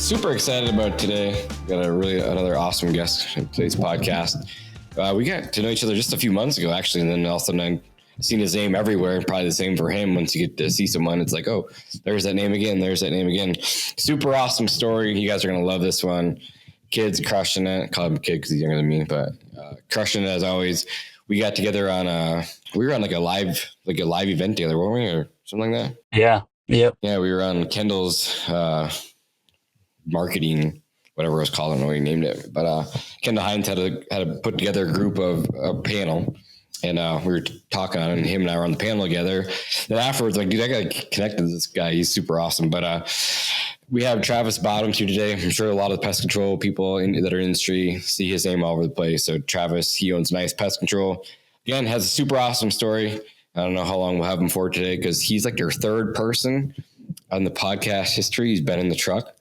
super excited about today. Got another awesome guest in today's podcast. We got to know each other just a few months ago, actually, and then all of a sudden I've seen his name everywhere. Probably the same for him. Once you get to see someone, it's like, oh, there's that name again. There's that name again. Super awesome story. You guys are gonna love this one. Kid's crushing it. Call him a kid because he's younger than me, but crushing it as always. We got together on we were on like a live event together, weren't we, or something like that? Yeah. Yep. Yeah, we were on Kendall's marketing, whatever it was called. I don't know what he named it, but Kendall Hines had to put together a group of a panel, and we were talking on it, and him and I were on the panel together. Then afterwards, like, dude, I got connected to this guy. He's super awesome. But we have Travis Bottoms here today. I'm sure a lot of the pest control people that are in the industry see his name all over the place. So Travis, he owns Nice Pest Control. Again, has a super awesome story. I don't know how long we'll have him for today because he's like your third person on the podcast history. He's been in the truck,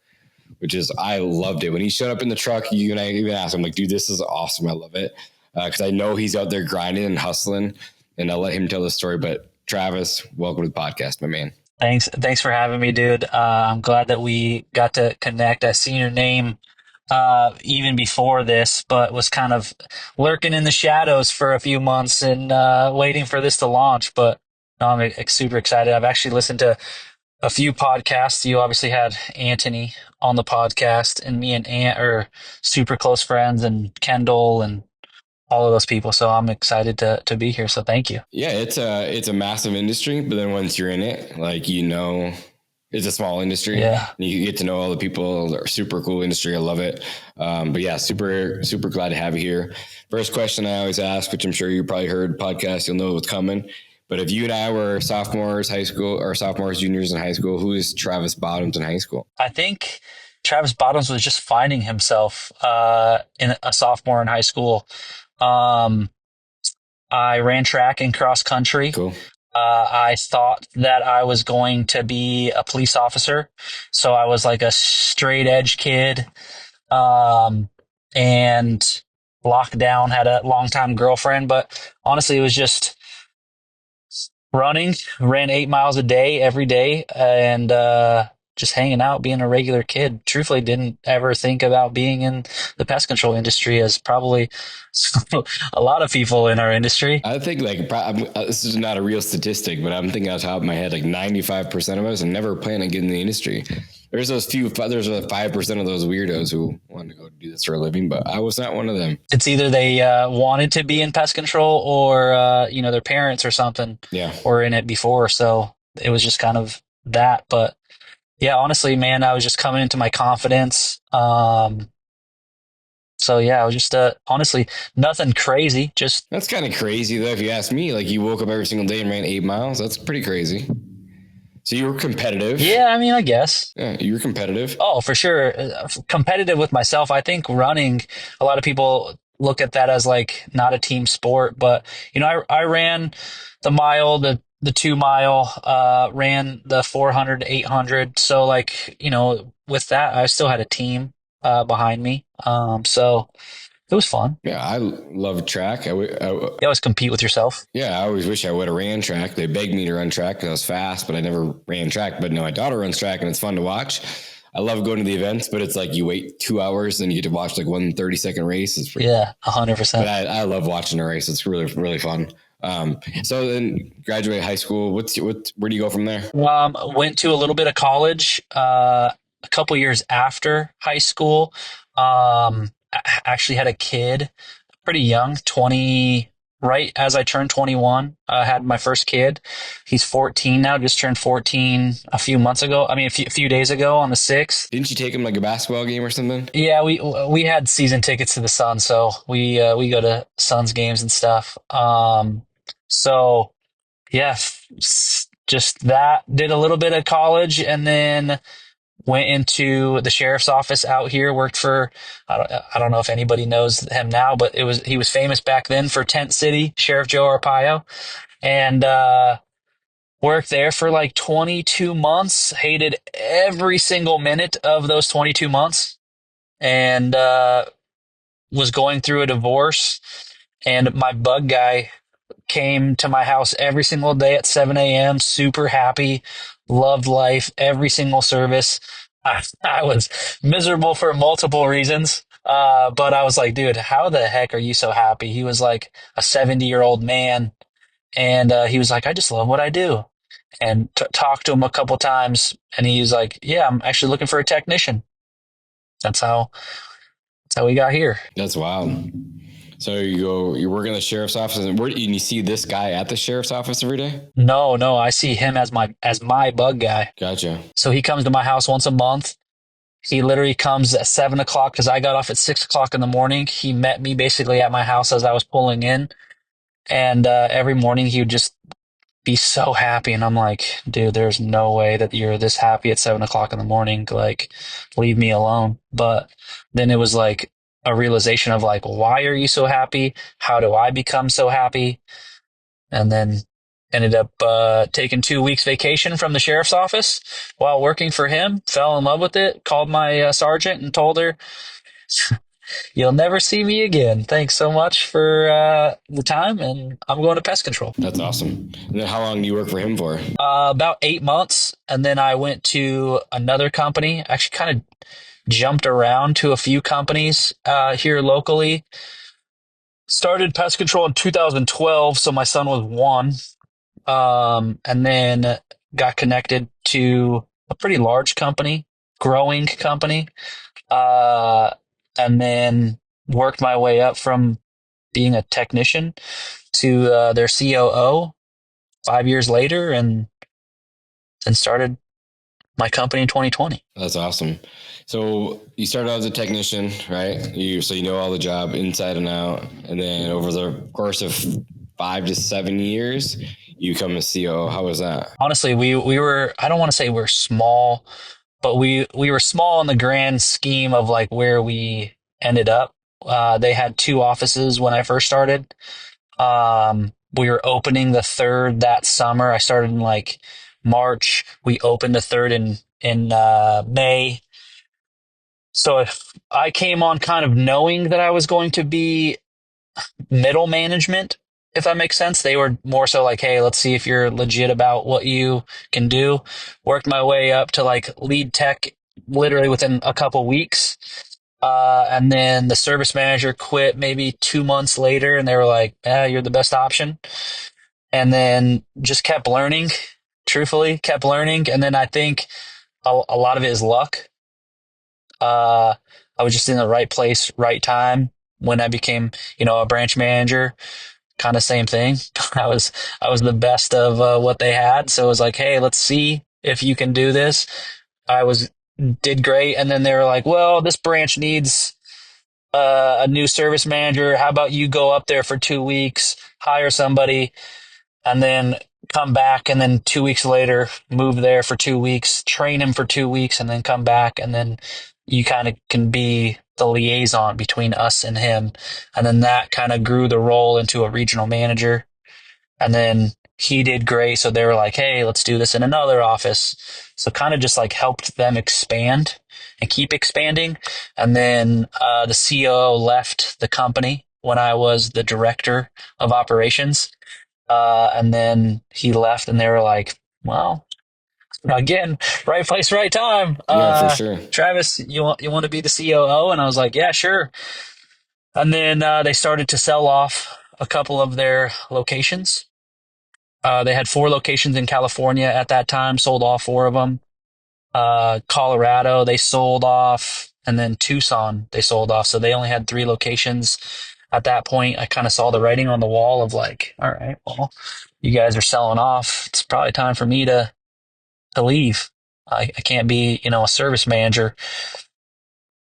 which is, I loved it. When he showed up in the truck, you and I even asked him, like, dude, this is awesome. I love it. Because I know he's out there grinding and hustling, and I'll let him tell the story. But Travis, welcome to the podcast, my man. Thanks for having me, dude. I'm glad that we got to connect. I seen your name even before this, but was kind of lurking in the shadows for a few months and waiting for this to launch. But no, I'm super excited. I've actually listened to a few podcasts. You obviously had Anthony on the podcast, and me and Ant are super close friends, and Kendall and all of those people. So I'm excited to be here. So thank you. Yeah, it's a massive industry, but then once you're in it, like, you know, it's a small industry. Yeah. And you get to know all the people. They're super cool industry. I love it. But yeah, super glad to have you here. First question I always ask, which I'm sure you probably heard podcast, you'll know what's coming. But if you and I were sophomores, juniors in high school, who is Travis Bottoms in high school? I think Travis Bottoms was just finding himself in a sophomore in high school. I ran track and cross country. Cool. I thought that I was going to be a police officer. So I was like a straight edge kid. And locked down, had a longtime girlfriend, but honestly, it was just running, ran 8 miles a day every day, and just hanging out, being a regular kid. Truthfully, didn't ever think about being in the pest control industry, as probably a lot of people in our industry. I think, like, this is not a real statistic, but I'm thinking off the top of my head, like 95% of us never plan on getting in the industry. There's 5% of those weirdos who want to go do this for a living, but I was not one of them. It's either they wanted to be in pest control, or their parents or something were in it before. So it was just kind of that. But yeah, honestly, man, I was just coming into my confidence. So yeah, I was just honestly nothing crazy. Just that's kind of crazy though, if you ask me. Like, you woke up every single day and ran 8 miles. That's pretty crazy. So you were competitive. Yeah, I mean, I guess. Yeah, you were competitive. Oh, for sure. Competitive with myself. I think running, a lot of people look at that as like not a team sport, but I ran the mile, the 2 mile, ran the 400, 800. So like, with that, I still had a team behind me. So it was fun. Yeah, I love track. You always compete with yourself. Yeah, I always wish I would have ran track. They begged me to run track because I was fast, but I never ran track. But no, my daughter runs track, and it's fun to watch. I love going to the events, but it's like you wait 2 hours and you get to watch like 1 30-second race. It's pretty, 100%. But I love watching a race. It's really, really fun. So then graduate high school. Where do you go from there? Went to a little bit of college a couple years after high school. Actually had a kid pretty young, 20, right as I turned 21. I had my first kid. He's 14 now, just turned 14 a few months ago. I mean, a few days ago on the 6th. Didn't you take him like a basketball game or something? Yeah, we had season tickets to the Suns, so we go to Suns games and stuff. So yeah, just that. Did a little bit of college, and then went into the sheriff's office out here, worked for, I don't know if anybody knows him now, but he was famous back then for Tent City, Sheriff Joe Arpaio, and worked there for like 22 months, hated every single minute of those 22 months, and was going through a divorce, and my bug guy came to my house every single day at 7 a.m., super happy, loved life, every single service. I was miserable for multiple reasons. But I was like, dude, how the heck are you so happy? He was like a 70-year-old man. And he was like, I just love what I do. And talked to him a couple times. And he was like, yeah, I'm actually looking for a technician. That's how, that's how we got here. That's wild. So you work in the sheriff's office, and you see this guy at the sheriff's office every day? No, I see him as my bug guy. Gotcha. So he comes to my house once a month. He literally comes at 7 o'clock because I got off at 6 o'clock in the morning. He met me basically at my house as I was pulling in. And every morning he would just be so happy. And I'm like, dude, there's no way that you're this happy at 7 o'clock in the morning. Like, leave me alone. But then it was like a realization of like, why are you so happy? How do I become so happy? And then ended up taking 2 weeks vacation from the sheriff's office while working for him. Fell in love with it. Called my sergeant and told her, "You'll never see me again. Thanks so much for the time, and I'm going to pest control." That's awesome. And then how long do you work for him for? About 8 months, and then I went to another company. Actually, kind of jumped around to a few companies here locally. Started pest control in 2012, so my son was 1. And then got connected to a pretty large company, growing company, uh, and then worked my way up from being a technician to their COO 5 years later, and then started my company in 2020. That's awesome. So you started out as a technician, right? So you know all the job inside and out, and then over the course of 5 to 7 years, you become a COO. How was that? Honestly, we were, I don't want to say we're small, but we were small in the grand scheme of like where we ended up. They had 2 offices when I first started. We were opening the 3rd that summer. I started in like March. We opened the 3rd in May. So if I came on kind of knowing that I was going to be middle management, if that makes sense. They were more so like, hey, let's see if you're legit about what you can do. Worked my way up to like lead tech literally within a couple weeks. And then the service manager quit maybe 2 months later, and they were like, you're the best option. And then just kept learning, truthfully, kept learning. And then I think a lot of it is luck. I was just in the right place, right time when I became, a branch manager. Kind of same thing. I was the best of what they had. So it was like, hey, let's see if you can do this. Did great. And then they were like, well, this branch needs a new service manager. How about you go up there for 2 weeks, hire somebody, and then come back, and then 2 weeks later move there for 2 weeks, train him for 2 weeks, and then come back, and then you kind of can be the liaison between us and him. And then that kind of grew the role into a regional manager. And then he did great. So they were like, hey, let's do this in another office. So kind of just like helped them expand and keep expanding. And then the COO left the company when I was the director of operations. And then he left, and they were like, well, again, right place, right time. Yeah, for sure. Travis, you want to be the COO? And I was like, yeah, sure. And then they started to sell off a couple of their locations. They had 4 locations in California at that time, sold off 4 of them. Colorado, they sold off, and then Tucson, they sold off. So they only had 3 locations at that point. I kind of saw the writing on the wall of like, all right, well, you guys are selling off. It's probably time for me to leave. I can't be, a service manager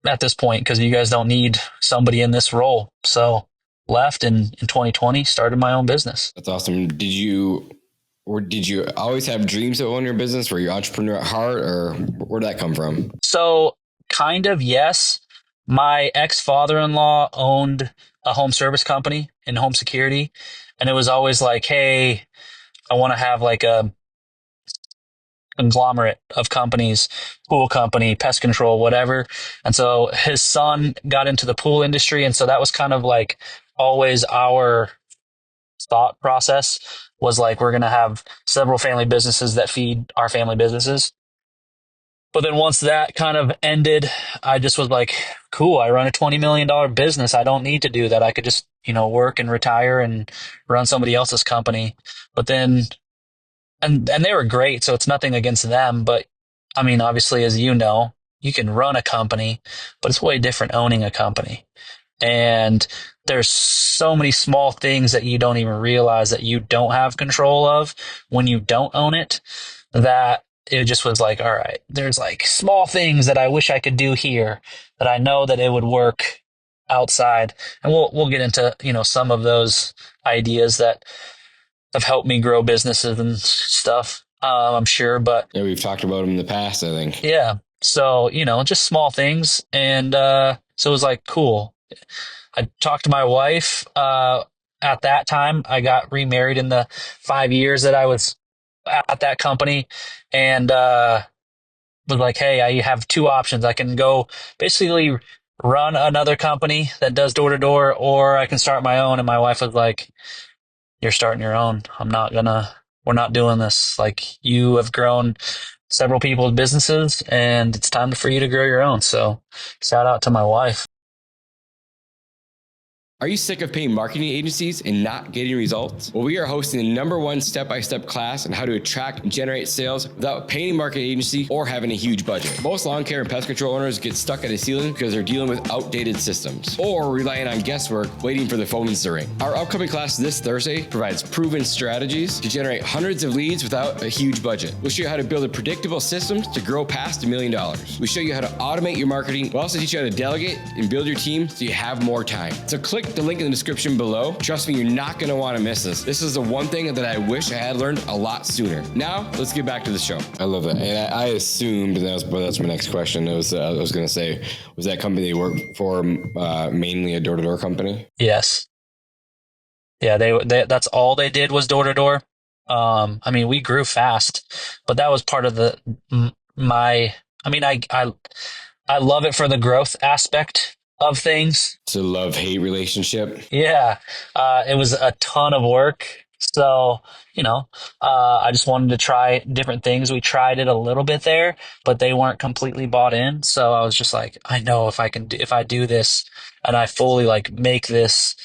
at this point because you guys don't need somebody in this role. So left in 2020, started my own business. That's awesome. Did you always have dreams to own your business? Were you an entrepreneur at heart, or where did that come from? So kind of, yes. My ex-father-in-law owned a home service company in home security. And it was always like, hey, I want to have like a conglomerate of companies, pool company, pest control, whatever. And so his son got into the pool industry. And so that was kind of like always our thought process was like, we're going to have several family businesses that feed our family businesses. But then once that kind of ended, I just was like, cool, I run a $20 million business. I don't need to do that. I could just, work and retire and run somebody else's company. But then, and they were great. So it's nothing against them. But I mean, obviously, as you know, you can run a company, but it's way different owning a company. And there's so many small things that you don't even realize that you don't have control of when you don't own it, that it just was like, all right, there's like small things that I wish I could do here that I know that it would work outside. And we'll get into, some of those ideas that have helped me grow businesses and stuff. I'm sure, but Yeah, we've talked about them in the past, I think. yeah. So, just small things. And, so it was like, cool. I talked to my wife, at that time. I got remarried in the 5 years that I was at that company, and, was like, hey, I have two options. I can go basically run another company that does door to door, or I can start my own. And my wife was like, you're starting your own. We're not doing this. Like, you have grown several people's businesses and it's time for you to grow your own. So shout out to my wife. Are you sick of paying marketing agencies and not getting results? Well, we are hosting the #1 step-by-step class on how to attract and generate sales without paying a marketing agency or having a huge budget. Most lawn care and pest control owners get stuck at a ceiling because they're dealing with outdated systems or relying on guesswork waiting for the phones to ring. Our upcoming class this Thursday provides proven strategies to generate hundreds of leads without a huge budget. We'll show you how to build a predictable system to grow past $1 million. We show you how to automate your marketing. We'll also teach you how to delegate and build your team so you have more time. So click the link in the description below. Trust me, you're not going to want to miss this. This is the one thing that I wish I had learned a lot sooner. Now, let's get back to the show. I love that. And I assumed, and that's my next question. I was going to say, was that company you worked for mainly a door-to-door company? Yes. Yeah, they that's all they did was door to door. I mean, we grew fast, but that was part of my. I mean, I love it for the growth aspect of things. It's a love-hate relationship. Yeah, it was a ton of work. So, I just wanted to try different things. We tried it a little bit there, but they weren't completely bought in. So I was just like, I know if I do this and I fully like make this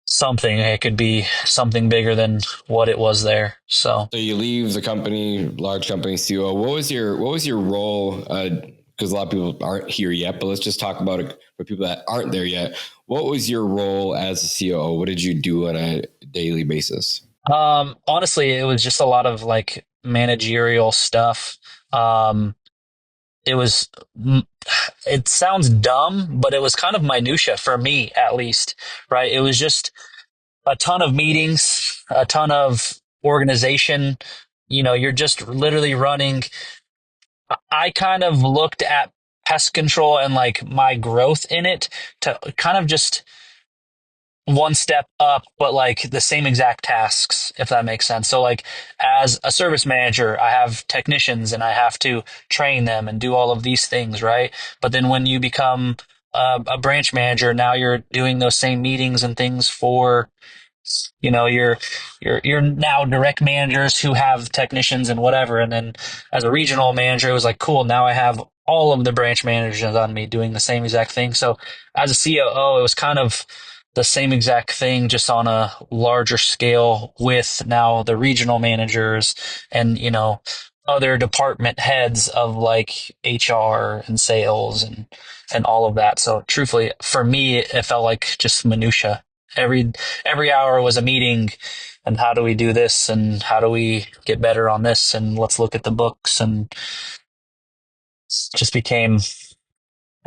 something, it could be something bigger than what it was there. So you leave the company, large company CEO. What was your role? Because a lot of people aren't here yet, but let's just talk about it for people that aren't there yet. What was your role as a COO? What did you do on a daily basis? Honestly, it was just a lot of like managerial stuff. It was, it sounds dumb, but it was kind of minutia for me, at least, right? It was just a ton of meetings, a ton of organization. You're just literally running. I kind of looked at pest control and like my growth in it to kind of just one step up, but like the same exact tasks, if that makes sense. So like as a service manager, I have technicians and I have to train them and do all of these things, right? But then when you become a branch manager, now you're doing those same meetings and things for, you're now direct managers who have technicians and whatever. And then as a regional manager, it was like, cool, now I have all of the branch managers on me doing the same exact thing. So as a COO, it was kind of the same exact thing, just on a larger scale with now the regional managers and, other department heads of like HR and sales and all of that. So truthfully, for me, it felt like just minutia. Every hour was a meeting, and how do we do this and how do we get better on this, and let's look at the books, and it just became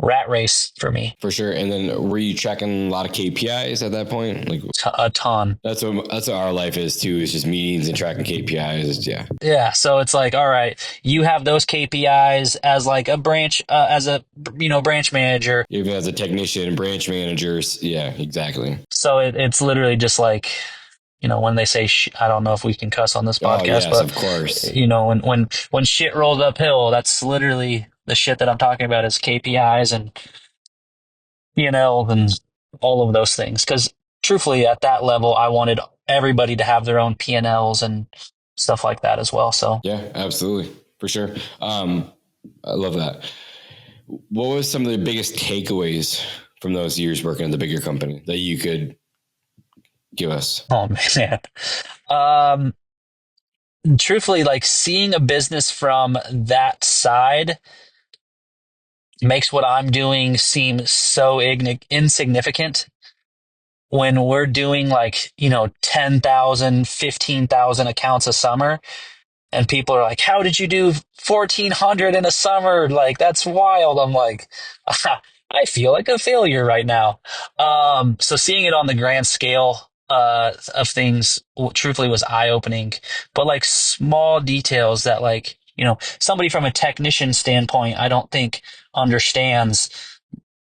rat race for me. For sure. And then were you tracking a lot of KPIs at that point? Like a ton. That's what our life is too. Is just meetings and tracking KPIs. Yeah. Yeah. So it's like, all right, you have those KPIs as like a branch, as a, branch manager. Even as a technician, branch managers. Yeah, exactly. So it's literally just like, when they say, I don't know if we can cuss on this podcast, yes, but of course, when shit rolls uphill, that's literally the shit that I'm talking about, is KPIs and P&L and all of those things. Because truthfully, at that level, I wanted everybody to have their own P&Ls and stuff like that as well. So yeah, absolutely, for sure. I love that. What was some of the biggest takeaways from those years working at the bigger company that you could give us? Oh man. Um, Truthfully, like seeing a business from that side makes what I'm doing seem so insignificant when we're doing like, 10,000, 15,000 accounts a summer. And people are like, how did you do 1,400 in a summer? Like, that's wild. I'm like, I feel like a failure right now. So seeing it on the grand scale of things, truthfully, was eye opening. But like small details that, like, somebody from a technician standpoint, I don't think understands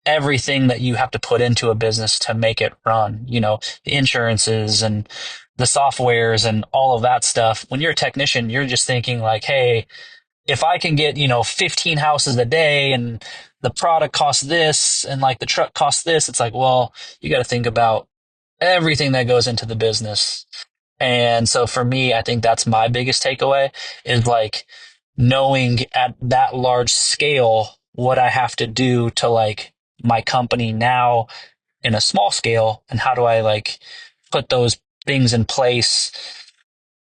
everything that you have to put into a business to make it run, the insurances and the softwares and all of that stuff. When you're a technician, you're just thinking like, hey, if I can get, 15 houses a day and the product costs this and like the truck costs this, it's like, well, you got to think about everything that goes into the business. And so for me, I think that's my biggest takeaway is like knowing at that large scale what I have to do to like my company now in a small scale, and how do I like put those things in place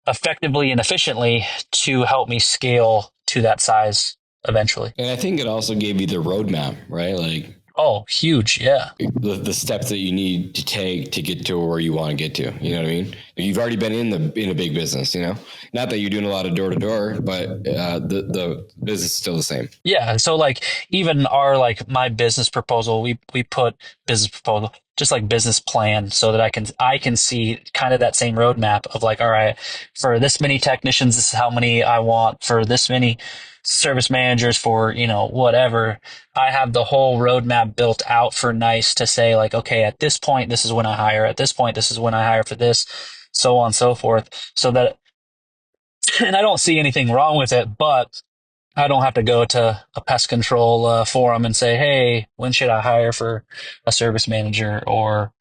effectively and efficiently to help me scale to that size eventually. And I think it also gave you the roadmap, right? Like, Oh, huge. Yeah. the steps that you need to take to get to where you want to get to. You know what I mean? You've already been in a big business. Not that you're doing a lot of door to door, but the business is still the same. Yeah. So like even our like my business proposal, we put business proposal, just like business plan, so that I can see kind of that same roadmap of like, all right, for this many technicians, this is how many I want, for this many service managers, for whatever. I have the whole roadmap built out for NICE to say like, okay, at this point, this is when I hire. At this point, this is when I hire for this, so on and so forth. So that, and I don't see anything wrong with it, but I don't have to go to a pest control forum and say, hey, when should I hire for a service manager or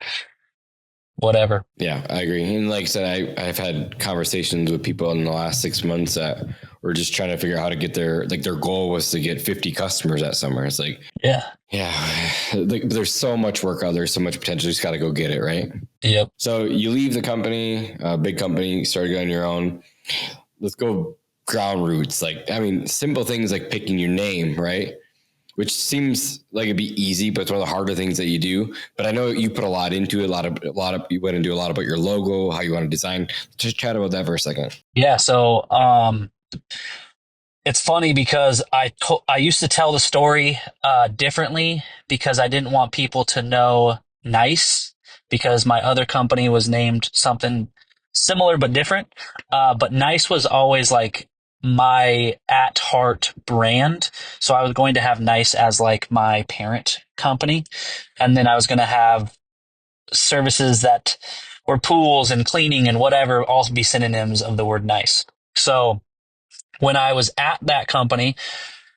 whatever. Yeah, I agree. And like I said, I've had conversations with people in the last 6 months that were just trying to figure out how to get their goal was to get 50 customers that summer. It's like, Yeah. like, there's so much work out there, so much potential. You just got to go get it, right? Yep. So you leave the company, big company, started on your own. Let's go ground roots. Like, I mean, simple things like picking your name, right? Which seems like it'd be easy, but it's one of the harder things that you do. But I know you put a lot into it. You went into a lot about your logo, how you want to design. Just chat about that for a second. Yeah. So, it's funny because I used to tell the story differently because I didn't want people to know NICE, because my other company was named something similar but different. But NICE was always like my at heart brand. So I was going to have NICE as like my parent company. And then I was going to have services that were pools and cleaning and whatever all be synonyms of the word NICE. So when I was at that company,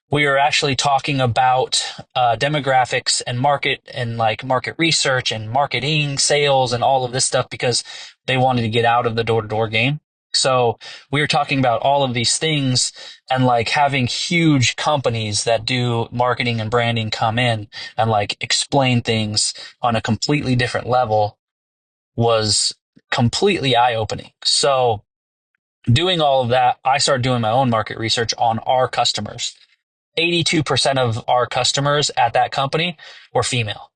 we were actually talking about demographics and market and like market research and marketing, sales, and all of this stuff because they wanted to get out of the door to door game. So we were talking about all of these things, and like having huge companies that do marketing and branding come in and like explain things on a completely different level was completely eye opening. So doing all of that, I started doing my own market research on our customers. 82% of our customers at that company were female.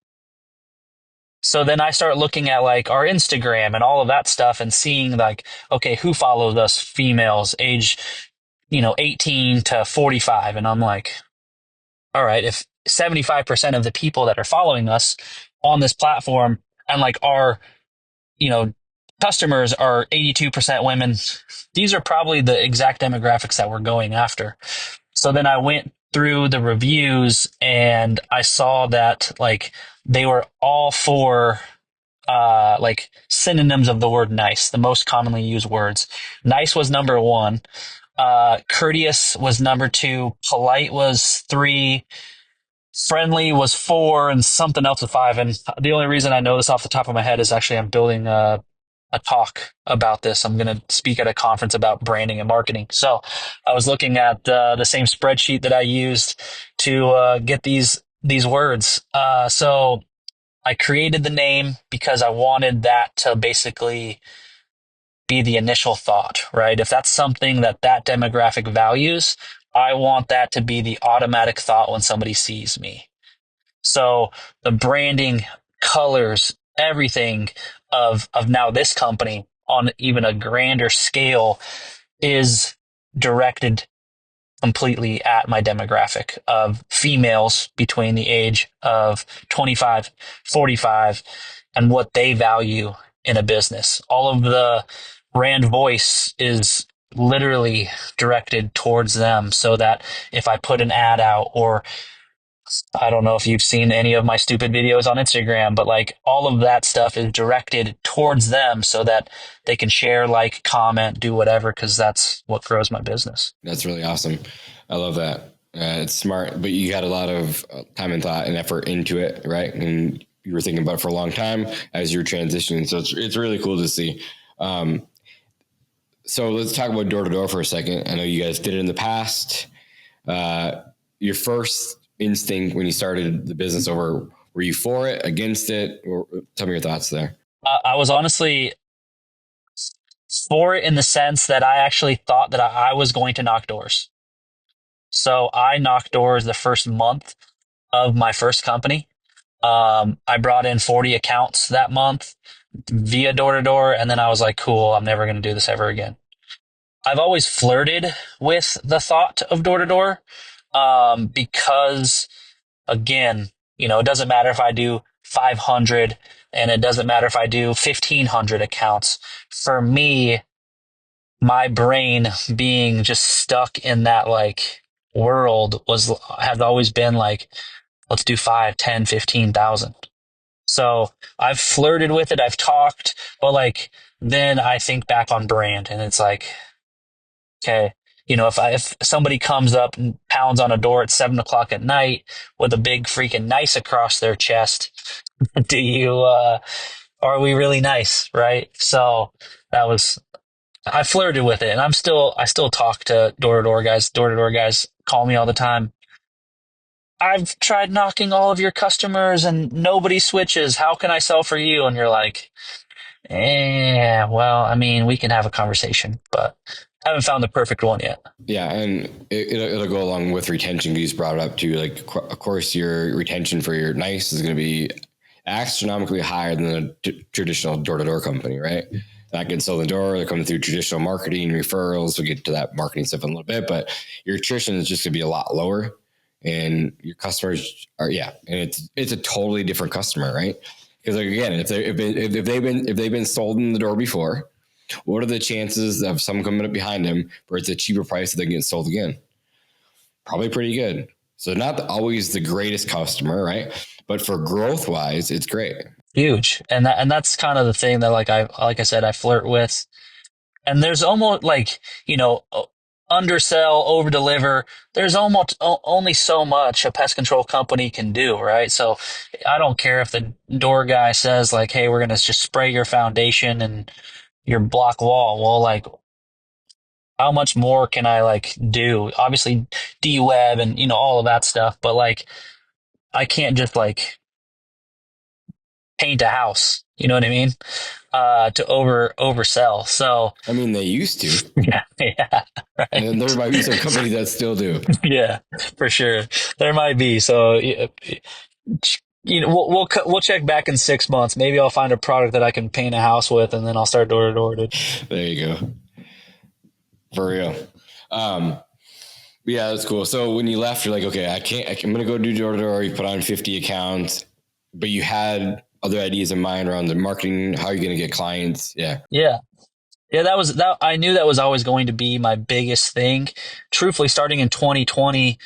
So then I start looking at like our Instagram and all of that stuff and seeing like, okay, who follows us, females age, 18 to 45. And I'm like, all right, if 75% of the people that are following us on this platform and like our, you know, customers are 82% women, these are probably the exact demographics that we're going after. So then I went through the reviews and I saw that like they were all for like synonyms of the word nice, the most commonly used words. Nice was number one. Courteous was number two. Polite was three. Friendly was four, and something else was five. And the only reason I know this off the top of my head is actually I'm building a talk about this. I'm going to speak at a conference about branding and marketing. So I was looking at the same spreadsheet that I used to get these words. So I created the name because I wanted that to basically be the initial thought, right? If that's something that demographic values, I want that to be the automatic thought when somebody sees me. So the branding, colors, everything of now this company on even a grander scale is directed completely at my demographic of females between the age of 25, 45, and what they value in a business. All of the brand voice is literally directed towards them so that if I put an ad out, or I don't know if you've seen any of my stupid videos on Instagram, but like all of that stuff is directed towards them so that they can share, like, comment, do whatever, because that's what grows my business. That's really awesome. I love that. It's smart, but you had a lot of time and thought and effort into it, right? And you were thinking about it for a long time as you're transitioning. So it's really cool to see. So let's talk about door to door for a second. I know you guys did it in the past. Your first instinct when you started the business over, were you for it, against it? Or tell me your thoughts there. I was honestly for it in the sense that I actually thought that I was going to knock doors. So I knocked doors the first month of my first company. I brought in 40 accounts that month via door to door. And then I was like, cool, I'm never going to do this ever again. I've always flirted with the thought of door to door, because again, it doesn't matter if I do 500 and it doesn't matter if I do 1,500 accounts. For me, my brain being just stuck in that like world has always been like, let's do 5, 10, 15,000. So I've flirted with it. I've talked, but like, then I think back on brand and it's like, okay, if somebody comes up and pounds on a door at 7 o'clock at night with a big freaking nice across their chest, are we really nice? Right. So I flirted with it, and I still talk to door to door guys. Door to door guys call me all the time. I've tried knocking all of your customers and nobody switches. How can I sell for you? And you're like, well, I mean, we can have a conversation, but I haven't found the perfect one yet. Yeah. And it'll go along with retention. You just brought it up too. Like, of course, your retention for your nice is going to be astronomically higher than a traditional door to door company, right? That gets sold the door. They're coming through traditional marketing, referrals. We'll get to that marketing stuff in a little bit, but your attrition is just going to be a lot lower, and your customers are, and it's a totally different customer, right? Because like, again, if they've been sold in the door before, what are the chances of someone coming up behind them where it's a cheaper price that they get sold again? Probably pretty good. So not always the greatest customer, right? But for growth wise, it's great. Huge. And that's kind of the thing that like I said, I flirt with. And there's almost like, undersell, over deliver. There's almost only so much a pest control company can do, right? So I don't care if the door guy says like, hey, we're going to just spray your foundation and your block wall. Well, like, how much more can I like do? Obviously de-web and, all of that stuff, but like, I can't just like paint a house. You know what I mean? To oversell. So I mean, they used to. yeah, right. And there might be some companies that still do. Yeah, for sure. There might be. So we'll check back in 6 months. Maybe I'll find a product that I can paint a house with, and then I'll start door to door. There you go. For real. Yeah, that's cool. So when you left, you're like, okay, I'm going to go do door to door. You put on 50 accounts, but you had other ideas in mind around the marketing, how you're going to get clients. Yeah. Yeah. Yeah, that. I knew that was always going to be my biggest thing. Truthfully, starting in 2020,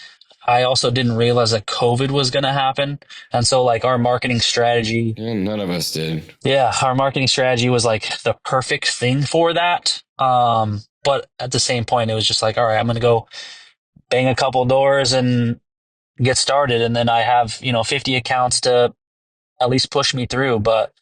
I also didn't realize that COVID was going to happen. And so like our marketing strategy. Yeah, none of us did. Yeah. Our marketing strategy was like the perfect thing for that. But at the same point, it was just like, all right, I'm going to go bang a couple doors and get started. And then I have, 50 accounts to at least push me through, but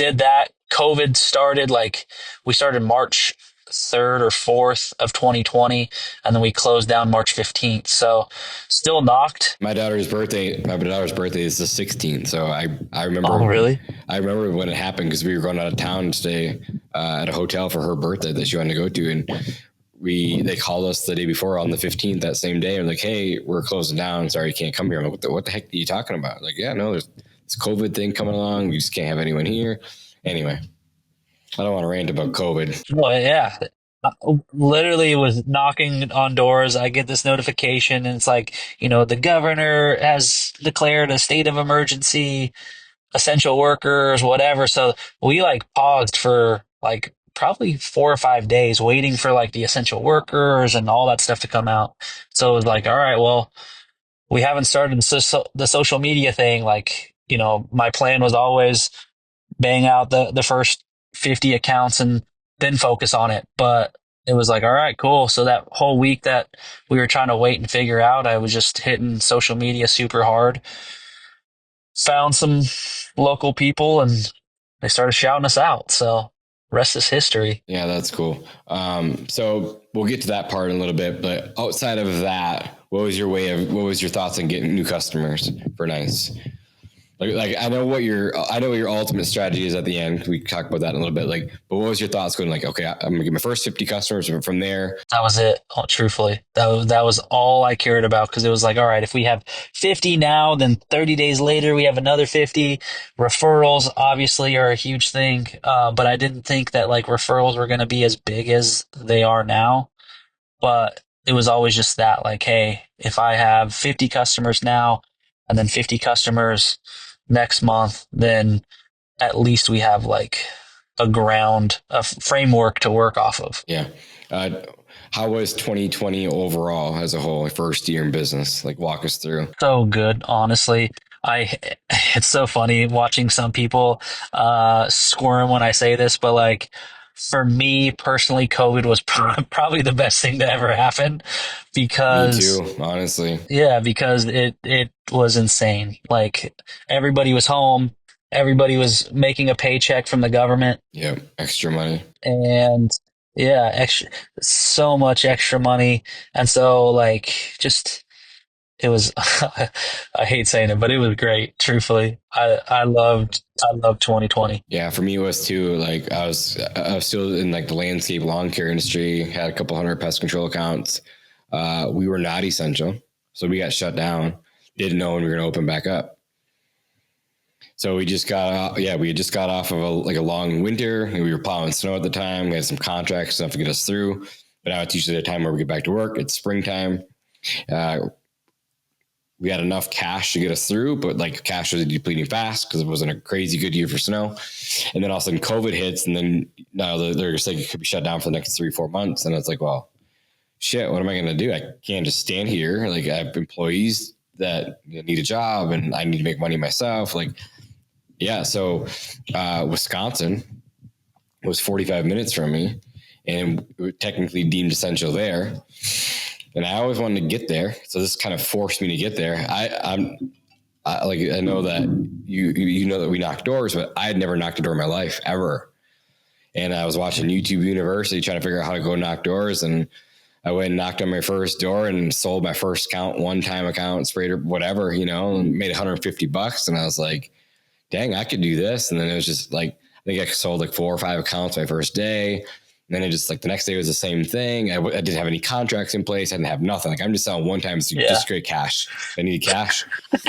did that. COVID started like we started March 3rd or 4th of 2020, and then we closed down March 15th. So still knocked. My daughter's birthday is the 16th. So I remember, Oh, really? I remember when it happened because we were going out of town to stay at a hotel for her birthday that she wanted to go to. And they called us the day before on the 15th, that same day. And like, hey, we're closing down. Sorry, you can't come here. I'm like, what the heck are you talking about? Like, yeah, no, there's this COVID thing coming along. We just can't have anyone here. Anyway, I don't want to rant about COVID. Well, yeah. I literally was knocking on doors. I get this notification, and it's like, the governor has declared a state of emergency, essential workers, whatever. So we like paused for like probably 4 or 5 days waiting for like the essential workers and all that stuff to come out. So it was like, all right, well, we haven't started the social media thing. Like, my plan was always bang out the first 50 accounts and then focus on it. But it was like, all right, cool. So that whole week that we were trying to wait and figure out, I was just hitting social media super hard. Found some local people and they started shouting us out. So rest is history. Yeah, that's cool. So we'll get to that part in a little bit, but outside of that, what was your thoughts on getting new customers for Nice? Like I know what your ultimate strategy is at the end. We talked about that in a little bit. Like, but what was your thoughts going like, okay, I'm gonna get my first 50 customers from there. That was it. Oh, truthfully, that was all I cared about, because it was like, all right, if we have 50 now, then 30 days later we have another 50. Referrals obviously are a huge thing, but I didn't think that like referrals were going to be as big as they are now. But it was always just that, like, hey, if I have 50 customers now and then 50 customers next month, then at least we have like a framework to work off of. Yeah. How was 2020 overall as a whole, first year in business? Like, walk us through. So good, honestly. It's so funny watching some people squirm when I say this, but like for me personally, COVID was probably the best thing to ever happen, Me because too, honestly. yeah, because it was insane. Like everybody was home, everybody was making a paycheck from the government, Yeah, extra money. and yeah, so much extra money, and so like just it was. I hate saying it, but it was great. Truthfully, I loved 2020. Yeah, for me it was too. Like I was still in like the landscape lawn care industry. Had a couple hundred pest control accounts. We were not essential, so we got shut down. Didn't know when we were going to open back up. So we just got off. Yeah, we had just got off of a long winter, and we were plowing snow at the time. We had some contracts stuff to get us through. But now it's usually the time where we get back to work. It's springtime. We had enough cash to get us through, but like cash was depleting fast because it wasn't a crazy good year for snow. And then all of a sudden COVID hits, and then now they're saying it could be shut down for the next 3-4 months. And it's like, well, shit, what am I going to do? I can't just stand here. Like I have employees that need a job and I need to make money myself. Like, yeah. So Wisconsin was 45 minutes from me and technically deemed essential there. And I always wanted to get there. So this kind of forced me to get there. I know that you know that we knock doors, but I had never knocked a door in my life ever. And I was watching YouTube University trying to figure out how to go knock doors. And I went and knocked on my first door and sold my first one-time account, sprayed or whatever, and made $150. And I was like, dang, I could do this. And then it was just like, I think I sold like 4 or 5 accounts my first day. And then it just like the next day was the same thing. I didn't have any contracts in place. I didn't have nothing. Like I'm just selling one time, just straight cash. I needed cash.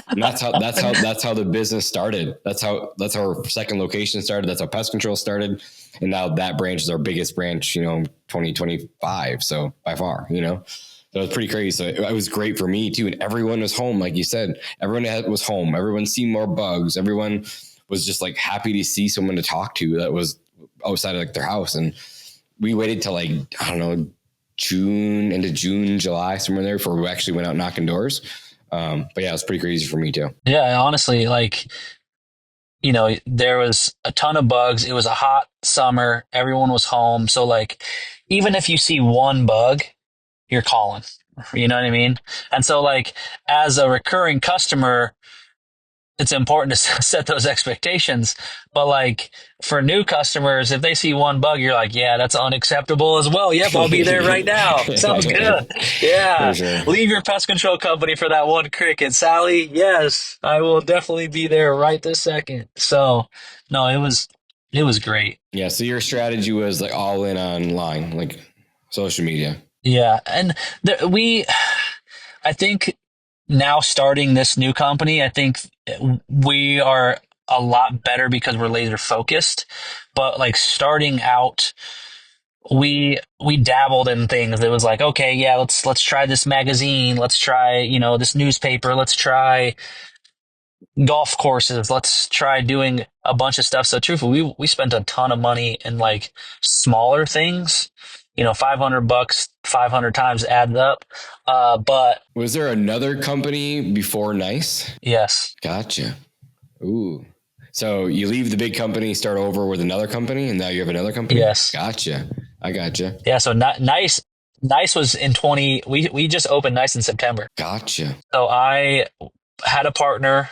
And that's how the business started. That's how our second location started. That's how Pest Control started. And now that branch is our biggest branch, 2025. So by far, so it was pretty crazy. So it was great for me too. And everyone was home. Like you said, everyone was home. Everyone seen more bugs. Everyone was just like happy to see someone to talk to that was outside of like their house. And we waited till like, I don't know, into June, July, somewhere there before we actually went out knocking doors. But yeah, it was pretty crazy for me too. Yeah, honestly, like, there was a ton of bugs. It was a hot summer. Everyone was home. So like, even if you see one bug, you're calling, you know what I mean? And so like, as a recurring customer, it's important to set those expectations. But like for new customers, if they see one bug, you're like, yeah, that's unacceptable as well. Yep, I'll be there right now. Sounds good. For Yeah. sure. Leave your pest control company for that one cricket. Sally, yes, I will definitely be there right this second. So no, it was great. Yeah. So your strategy was like all in online, like social media. Yeah. And I think now starting this new company, I think we are a lot better because we're laser focused. But like starting out, we dabbled in things. It was like, okay, yeah, let's try this magazine, let's try, this newspaper, let's try golf courses, let's try doing a bunch of stuff. So truthfully, we spent a ton of money in like smaller things. $500, 500 times adds up. But Was there another company before Nice? yes, Gotcha. Ooh. So you leave the big company, start over with another company, and now you have another company? yes. Gotcha. I gotcha. Yeah, so Nice was in 20 we just opened Nice in September. Gotcha. So I had a partner,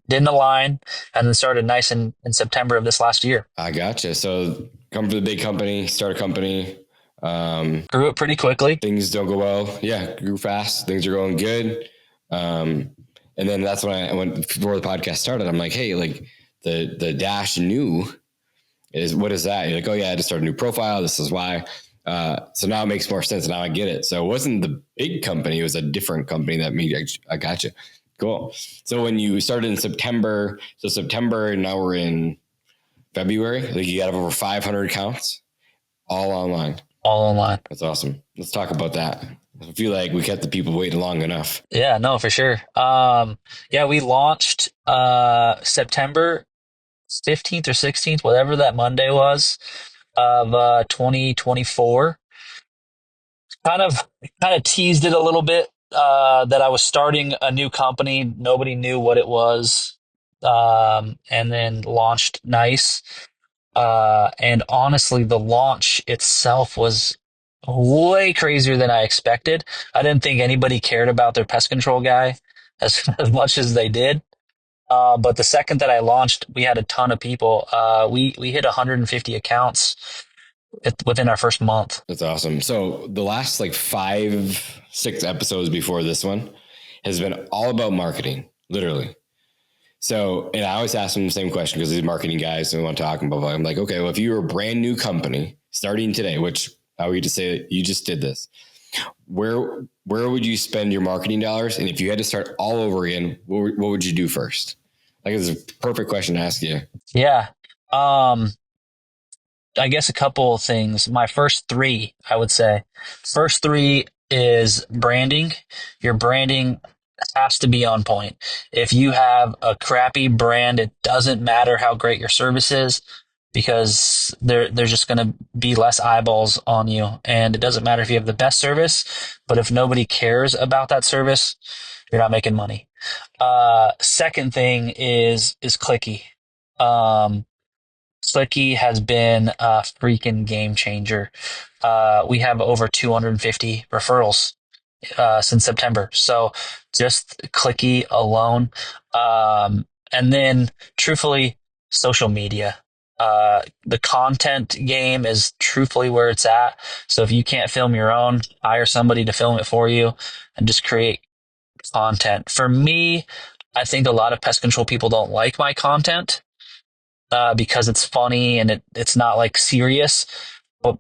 didn't align, and then started Nice in September of this last year. I gotcha. So come from the big company, start a company. Grew it pretty quickly. Things don't go well. Yeah, grew fast. Things are going good. And then that's when I went before the podcast started. I'm like, hey, like the dash new is what is that? You're like, oh yeah, I just started a new profile. This is why. So now it makes more sense. Now I get it. So it wasn't the big company. It was a different company that made I gotcha. Cool. So when you started in September, and now we're in February, like you got over 500 accounts all online. All online. That's awesome. Let's talk about that. I feel like we kept the people waiting long enough. Yeah, no, for sure. Yeah, we launched September 15th or 16th, whatever that Monday was, of 2024. Kind of teased it a little bit that I was starting a new company. Nobody knew what it was. And then launched Nice. And honestly, the launch itself was way crazier than I expected. I didn't think anybody cared about their pest control guy as much as they did. But the second that I launched, we had a ton of people. We hit 150 accounts within our first month. That's awesome. So the last like 5-6 episodes before this one has been all about marketing, literally. So, and I always ask them the same question because these marketing guys, and we want to talk and blah, blah. I'm like, okay, well, if you were a brand new company starting today, which I would say that you just did this, where would you spend your marketing dollars? And if you had to start all over again, what would you do first? Like, it's a perfect question to ask you. Yeah. I guess a couple of things. My first three, I would say. First three is branding. Your branding has to be on point. If you have a crappy brand, it doesn't matter how great your service is because there's just going to be less eyeballs on you. And it doesn't matter if you have the best service, but if nobody cares about that service, you're not making money. Second thing is clicky. Clicky has been a freaking game changer. We have over 250 referrals since September. So just Clicky alone. And then truthfully, social media. The content game is truthfully where it's at. So if you can't film your own, hire somebody to film it for you and just create content. For me, I think a lot of pest control people don't like my content because it's funny and it's not like serious, but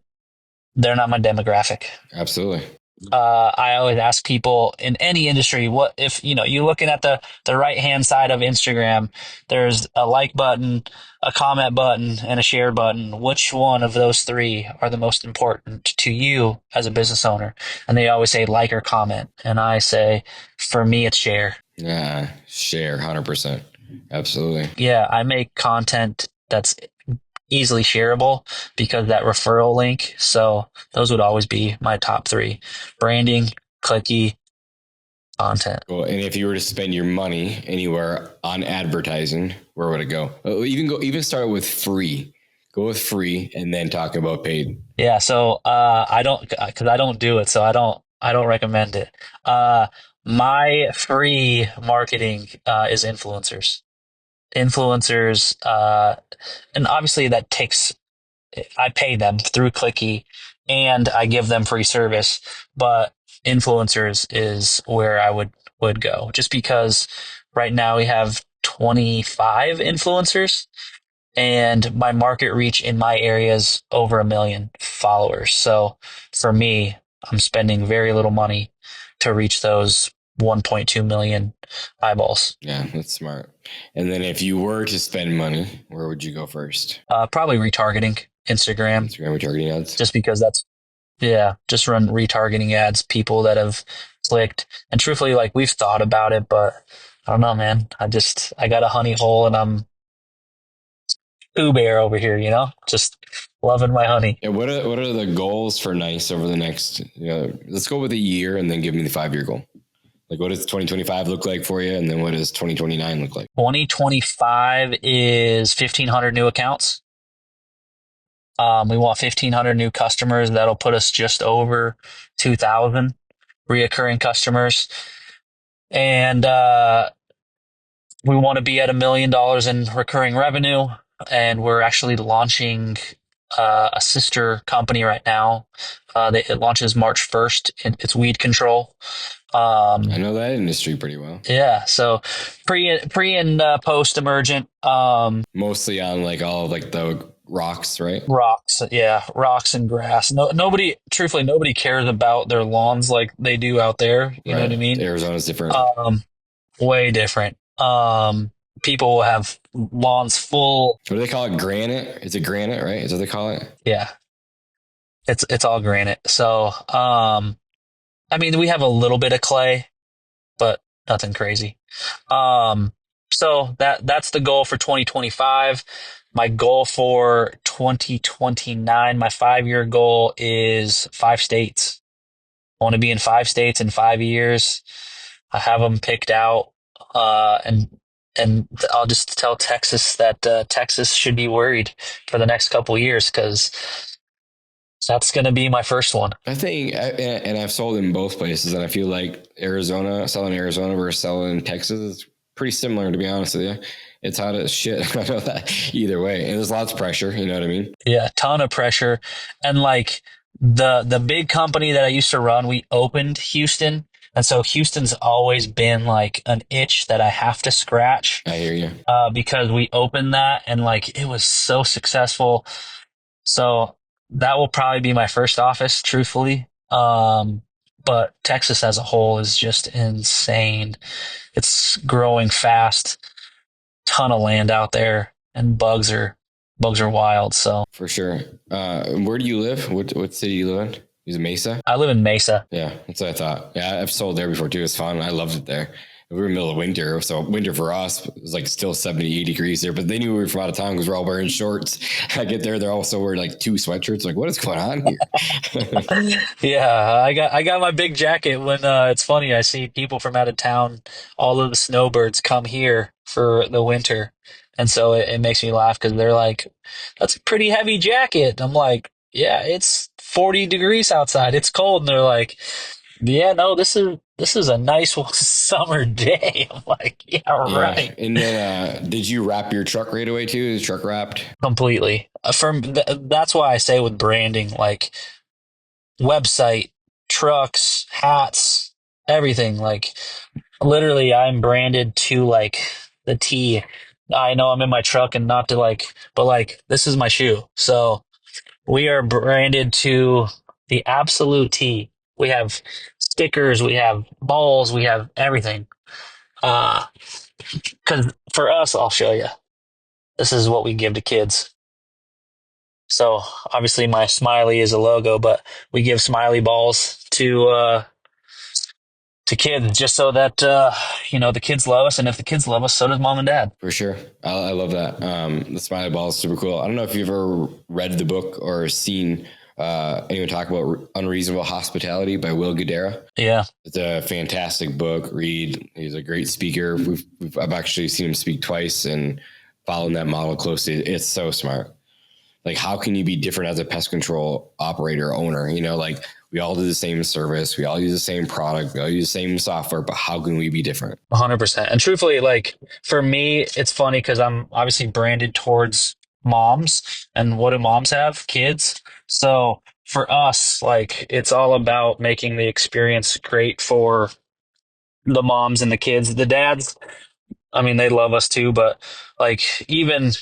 they're not my demographic. Absolutely. I always ask people in any industry, what if, you're looking at the right hand side of Instagram, there's a like button, a comment button, and a share button. Which one of those three are the most important to you as a business owner? And they always say like or comment. And I say, for me, it's share. Yeah. Share 100%. Absolutely. Yeah. I make content that's easily shareable because that referral link. So those would always be my top three: branding, clicky, content. Cool. And if you were to spend your money anywhere on advertising, where would it go? Even start with free. Go with free and then talk about paid. Yeah. So I don't do it. So I don't recommend it. My free marketing is influencers, and obviously that takes, I pay them through Clicky and I give them free service, but influencers is where I would go, just because right now we have 25 influencers and my market reach in my area is over 1 million followers. So for me, I'm spending very little money to reach those 1.2 million eyeballs. Yeah, that's smart. And then if you were to spend money, where would you go first? Probably retargeting Instagram, Instagram retargeting ads. just because that's, yeah, just run retargeting ads, people that have clicked. And truthfully, like we've thought about it, but I don't know, man. I got a honey hole and I'm bear over here, just loving my honey. And what are the goals for Nice over the next, let's go with a year and then give me the 5-year goal. Like, what does 2025 look like for you? And then what does 2029 look like? 2025 is 1,500 new accounts. We want 1,500 new customers. That'll put us just over 2,000 reoccurring customers. And we want to be at $1 million in recurring revenue. And we're actually launching a sister company right now. It launches March 1st. It's weed control. I know that industry pretty well. Yeah, so pre and post emergent. Mostly on like all of like the rocks, right? Rocks, yeah, rocks and grass. Nobody cares about their lawns like they do out there. You know what I mean? Arizona's different. Way different. People will have lawns full. What do they call it? Granite? Is it granite, right? Is that what they call it? Yeah, it's all granite. So, I mean, we have a little bit of clay, but nothing crazy. So that's the goal for 2025. My goal for 2029, my 5-year goal is 5 states. I want to be in 5 states in 5 years. I have them picked out, and I'll just tell Texas that Texas should be worried for the next couple of years, because that's going to be my first one. I think, and I've sold in both places, and I feel like selling Arizona versus selling Texas is pretty similar, to be honest with you. It's hot as shit. I know that either way. And there's lots of pressure. You know what I mean? Yeah, ton of pressure. And like the big company that I used to run, we opened Houston. And so Houston's always been like an itch that I have to scratch. I hear you. Because we opened that and like it was so successful. So that will probably be my first office, truthfully. But Texas as a whole is just insane. It's growing fast. Ton of land out there, and bugs are wild. So for sure. Where do you live? What city do you live in? Is it Mesa? I live in Mesa. Yeah, that's what I thought. Yeah, I've sold there before too. It's fun. I loved it there. We were in the middle of winter, so winter for us was like still 70, 80 degrees there, but they knew we were from out of town because we're all wearing shorts. I get there, they're also wearing like 2 sweatshirts. Like, what is going on here? Yeah, I got my big jacket when it's funny. I see people from out of town, all of the snowbirds come here for the winter. And so it makes me laugh because they're like, that's a pretty heavy jacket. I'm like, yeah, it's 40 degrees outside. It's cold. And they're like, yeah, no, this is a nice summer day. I'm like, yeah, right. And then, did you wrap your truck right away too? Is the truck wrapped? Completely. That's why I say with branding, like website, trucks, hats, everything. Like literally, I'm branded to like the T. I know I'm in my truck and not to like, but like this is my shoe. So we are branded to the absolute T. We have stickers, we have balls, we have everything. Because for us, I'll show you. This is what we give to kids. So obviously my smiley is a logo, but we give smiley balls to kids just so that the kids love us, and if the kids love us, so does mom and dad. For sure. I love that. The smiley ball is super cool. I don't know if you've ever read the book or seen anyone talk about Unreasonable Hospitality by Will Guidara. Yeah. It's a fantastic book. Read. He's a great speaker. I've actually seen him speak twice and following that model closely. It's so smart. Like, how can you be different as a pest control operator owner? Like We all do the same service. We all use the same product. We all use the same software, but how can we be different? 100%. And truthfully, like for me, it's funny because I'm obviously branded towards moms. And what do moms have? Kids. So for us, like it's all about making the experience great for the moms and the kids. The dads, I mean, they love us too, but like even,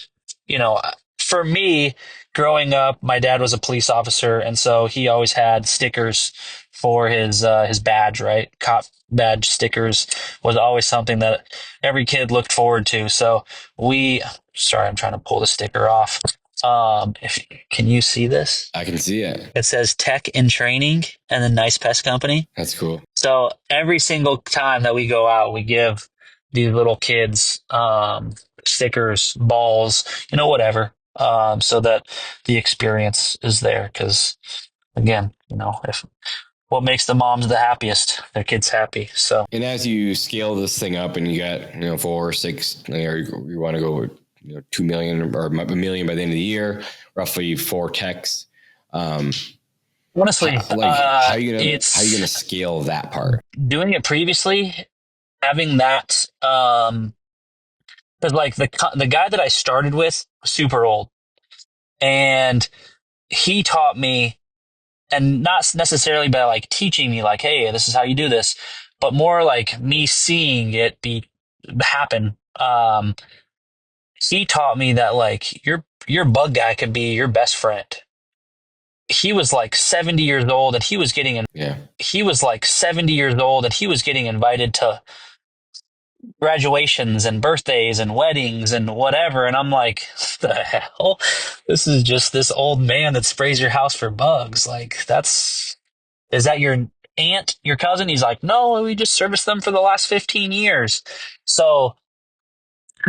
you know, for me, growing up, my dad was a police officer, and so he always had stickers for his badge, right? Cop badge stickers was always something that every kid looked forward to. So we, sorry, I'm trying to pull the sticker off. If can you see this? I can see it. It says Tech in Training and then Nice Pest Company. That's cool. So every single time that we go out, we give these little kids stickers, balls, whatever, so that the experience is there. Because again, if what makes the moms the happiest, their kids happy. So, and as you scale this thing up, and you got 4 or 6, or you want to go 2 million or $1 million by the end of the year, roughly 4 techs. Honestly, how are you gonna scale that part? Doing it previously, having that, because like the guy that I started with was super old, and he taught me, and not necessarily by like teaching me like, hey, this is how you do this, but more like me seeing it happen. He taught me that like your bug guy could be your best friend. He was like 70 years old and he was getting he was like 70 years old and he was getting invited to graduations and birthdays and weddings and whatever. And I'm like, what the hell? This is just this old man that sprays your house for bugs. Like, is that your aunt, your cousin? He's like, no, we just serviced them for the last 15 years. So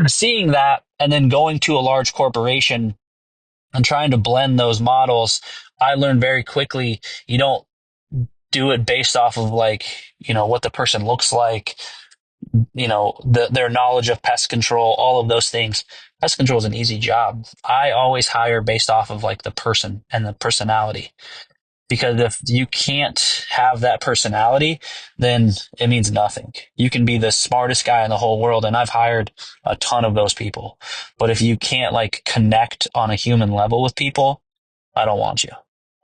seeing that and then going to a large corporation and trying to blend those models, I learned very quickly, you don't do it based off of like, what the person looks like, their knowledge of pest control, all of those things. Pest control is an easy job. I always hire based off of like the person and the personality. Because if you can't have that personality, then it means nothing. You can be the smartest guy in the whole world, and I've hired a ton of those people. But if you can't like connect on a human level with people, I don't want you.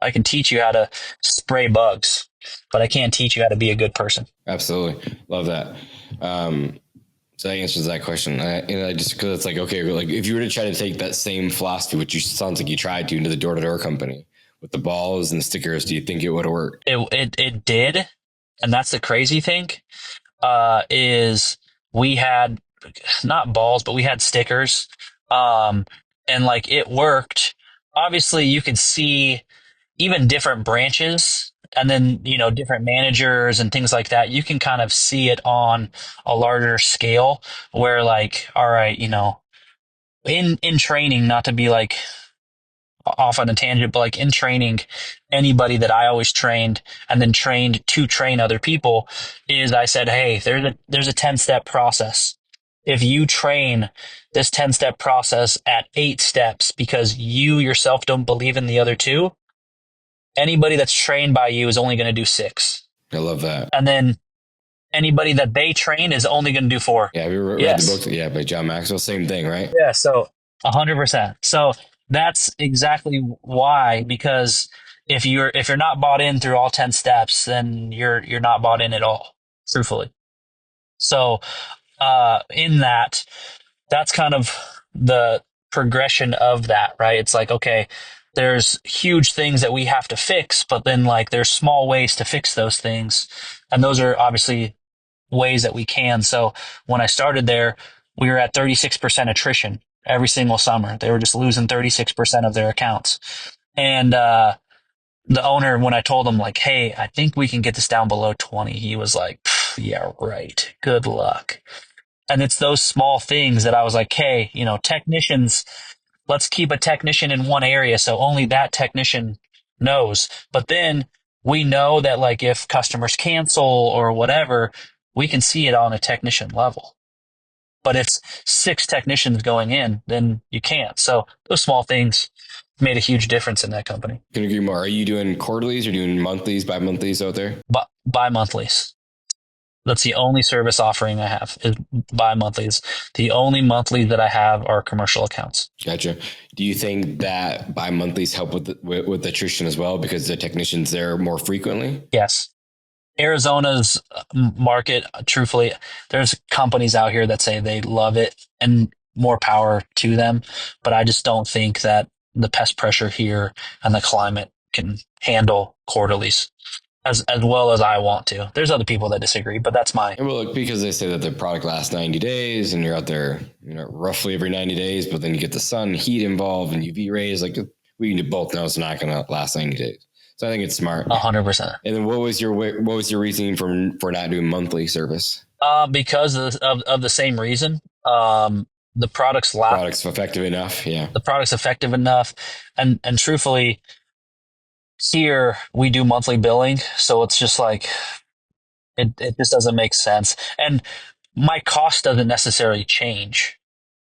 I can teach you how to spray bugs, but I can't teach you how to be a good person. Absolutely. Love that. So that answers that question. Just because it's like, okay, like if you were to try to take that same philosophy, which sounds like you tried to, into the door-to-door company with the balls and the stickers, do you think it would have worked? It did. And that's the crazy thing, is we had not balls, but we had stickers. And like it worked. Obviously you could see even different branches and then, different managers and things like that. You can kind of see it on a larger scale where like, all right, in training, not to be like off on a tangent, but like in training, anybody that I always trained and then trained to train other people is I said, hey, there's a 10-step process. If you train this 10-step process at 8 steps because you yourself don't believe in the other 2, anybody that's trained by you is only going to do 6. I love that. And then anybody that they train is only going to do 4. Yeah, have you read the book? Yeah, by John Maxwell. Same thing, right? Yeah, so 100%. So that's exactly why, because if you're not bought in through all 10 steps, then you're not bought in at all, truthfully. So in that's kind of the progression of that, right? It's like, okay, there's huge things that we have to fix, but then like there's small ways to fix those things. And those are obviously ways that we can. So when I started there, we were at 36% attrition every single summer. They were just losing 36% of their accounts. And the owner, when I told him like, hey, I think we can get this down below 20, he was like, yeah, right. Good luck. And it's those small things that I was like, hey, technicians, let's keep a technician in one area so only that technician knows. But then we know that like if customers cancel or whatever, we can see it on a technician level. but it's 6 technicians going in, then you can't. So those small things made a huge difference in that company. Can you agree more? Are you doing quarterlies or doing monthlies, bi-monthlies out there? But bi-monthlies. That's the only service offering I have is bi-monthlies. The only monthly that I have are commercial accounts. Gotcha. Do you think that bi-monthlies help with attrition as well because the technicians there more frequently? Yes. Arizona's market, truthfully, there's companies out here that say they love it and more power to them. But I just don't think that the pest pressure here and the climate can handle quarterlies as well as I want to. There's other people that disagree, but that's my. Well, look, because they say that the product lasts 90 days and you're out there, roughly every 90 days, but then you get the sun, heat involved and UV rays. Like we both know it's not going to last 90 days. So I think it's smart. 100%. And then what was your reasoning for not doing monthly service? Because of the same reason. The product's effective enough. Yeah. The product's effective enough. And truthfully, here we do monthly billing. So it's just like, it just doesn't make sense. And my cost doesn't necessarily change.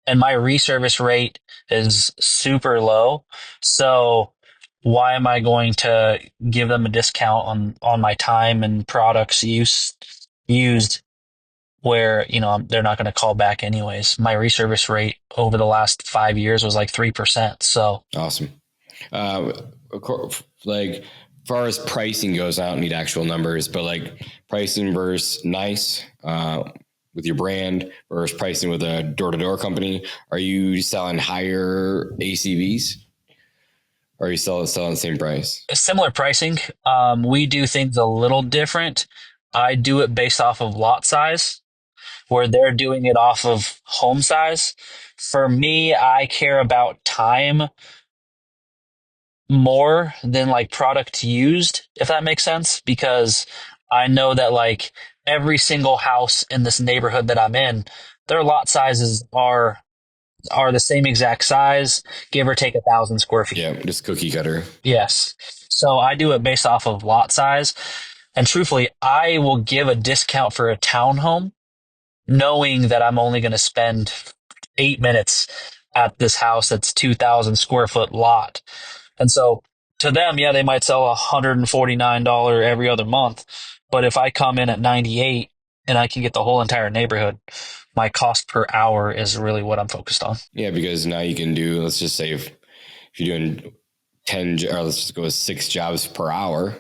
And my reservice rate is super low. So why am I going to give them a discount on my time and products used where, they're not going to call back anyways? My reservice rate over the last 5 years was like 3%. So awesome. Of course, like as far as pricing goes, I don't need actual numbers, but like pricing versus nice, with your brand versus pricing with a door-to-door company, are you selling higher ACVs? Or are you selling the same price? Similar pricing. We do things a little different. I do it based off of lot size, where they're doing it off of home size. For me, I care about time more than like product used, if that makes sense, because I know that like every single house in this neighborhood that I'm in, their lot sizes are the same exact size, give or take 1,000 square feet. Yeah, just cookie cutter. Yes. So I do it based off of lot size. And truthfully, I will give a discount for a townhome, knowing that I'm only going to spend 8 minutes at this house that's 2,000 square foot lot. And so to them, yeah, they might sell $149 every other month. But if I come in at 98 and I can get the whole entire neighborhood, my cost per hour is really what I'm focused on. Yeah, because now you can do, let's just say if you're doing 10, or let's just go with 6 jobs per hour,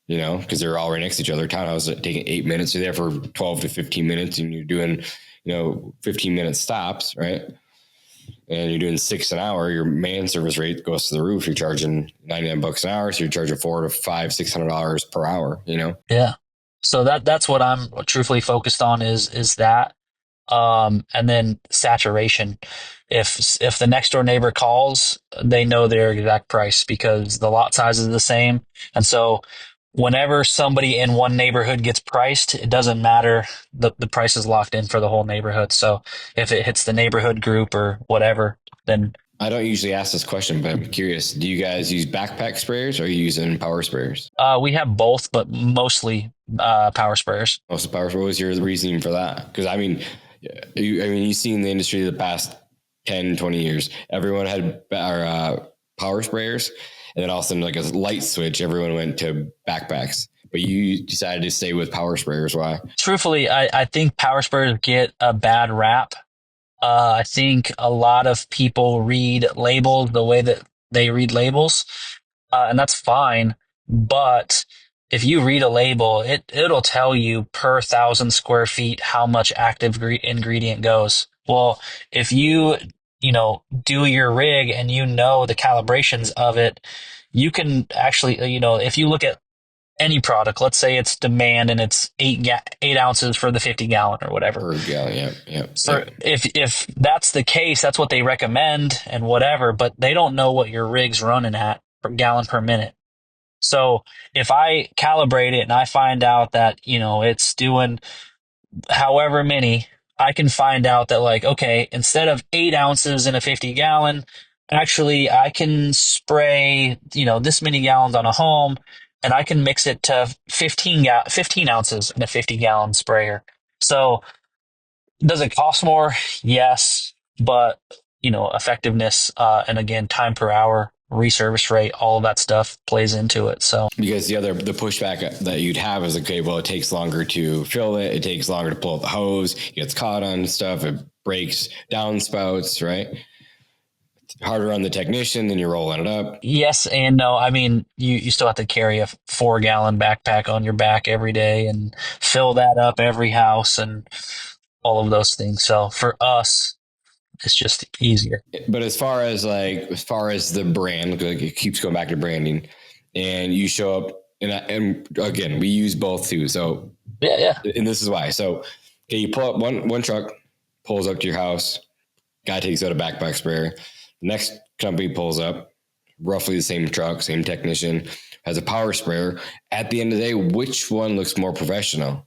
because they're all right next to each other. Townhouse taking 8 minutes. You're there for 12 to 15 minutes and you're doing, 15-minute stops, right? And you're doing 6 an hour, your man service rate goes to the roof. You're charging $99 an hour. So you're charging $400 to $600 per hour, Yeah. So that's what I'm truthfully focused on is that. And then saturation. If the next door neighbor calls, they know their exact price because the lot size is the same. And so whenever somebody in one neighborhood gets priced, it doesn't matter. The price is locked in for the whole neighborhood. So if it hits the neighborhood group or whatever, then. I don't usually ask this question, but I'm curious. Do you guys use backpack sprayers or are you using power sprayers? We have both, but mostly power sprayers. Mostly power sprayers. What was your reasoning for that? Because you've seen the industry the past 10, 20 years. Everyone had power sprayers. And then all of a sudden, like a light switch, everyone went to backpacks. But you decided to stay with power sprayers. Why? Truthfully, I think power sprayers get a bad rap. I think a lot of people read labels the way that they read labels, and that's fine. But if you read a label, it'll tell you per 1,000 square feet how much active ingredient goes. Well, if you do your rig and the calibrations of it, you can actually, if you look at any product, let's say it's demand and it's 8 ounces for the 50 gallon or whatever. Per gallon, yeah. If that's the case, that's what they recommend and whatever, but they don't know what your rig's running at per gallon per minute. So if I calibrate it and I find out that, it's doing however many, I can find out that like, okay, instead of 8 ounces in a 50 gallon, actually I can spray, this many gallons on a home and I can mix it to 15 ounces in a 50 gallon sprayer. So Does it cost more? Yes, but effectiveness, and again, time per hour, reservice rate, all of that stuff plays into it. So Because the pushback that you'd have is, okay, well, it takes longer to fill it. It takes longer to pull out the hose. It gets caught on stuff. It breaks downspouts, right? It's harder on the technician, then you're rolling it up. yes and no. I mean, you still have to carry a 4 gallon backpack on your back every day and fill that up every house and all of those things. So for us, it's just easier. But as far as the brand, like it keeps going back to branding, and you show up, and again, we use both too. So Yeah. and this is why. So, okay, you pull up one truck, pulls up to your house, guy takes out a backpack sprayer. The next company pulls up, roughly the same truck, same technician, has a power sprayer. At the end of the day, which one looks more professional?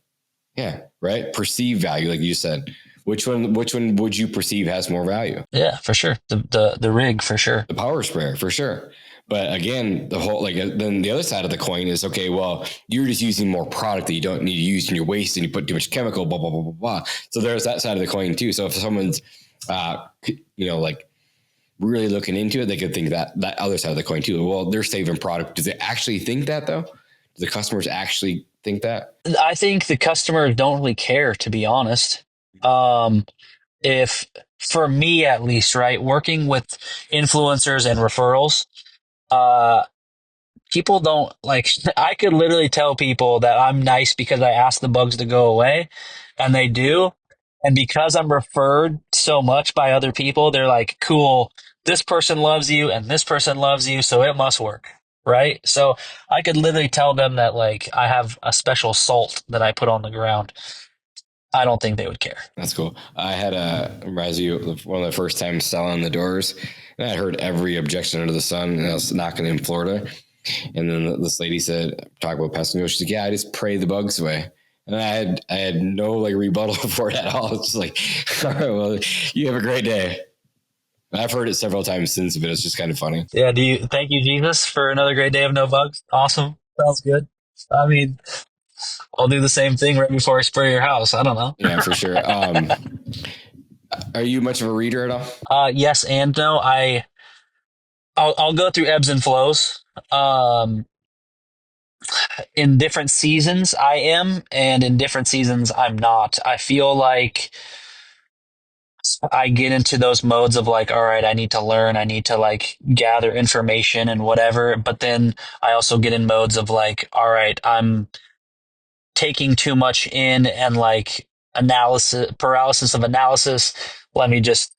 Yeah, right. Perceived value, like you said. Which one would you perceive has more value? Yeah, for sure. The rig, for sure. The power sprayer, for sure. But again, then the other side of the coin is, okay, well, you're just using more product that you don't need to use, and you're wasting, you put too much chemical, blah, blah, blah, blah, blah. So there's that side of the coin too. So if someone's, like really looking into it, they could think that other side of the coin too. Well, they're saving product. Do they actually think that though? Do the customers actually think that? I think the customers don't really care, to be honest. If for me at least, right, working with influencers and referrals, uh, people don't like, I could literally tell people that I'm nice because I ask the bugs to go away, and they do. And because I'm referred so much by other people, they're like, cool, this person loves you and this person loves you, so it must work. Right. So I could literally tell them that, like, I have a special salt that I put on the ground. I don't think they would care. That's cool. I had reminds you of one of the first times selling the doors, and I heard every objection under the sun, and I was knocking in Florida. And then this lady said, talk about pest control. She's like, yeah, I just pray the bugs away. And I had no like rebuttal for it at all. It's like, all right, well, you have a great day. I've heard it several times since, but it's just kind of funny. Yeah. Thank you, Jesus, for another great day of no bugs. Awesome. Sounds good. I mean, I'll do the same thing right before I spray your house. I don't know. Yeah, for sure. Are you much of a reader at all? Yes and no. I'll go through ebbs and flows. In different seasons I am, and in different seasons I'm not. I feel like I get into those modes of like, all right, I need to learn, I need to like gather information and whatever. But then I also get in modes of like, all right, I'm taking too much in and like paralysis of analysis. Let me just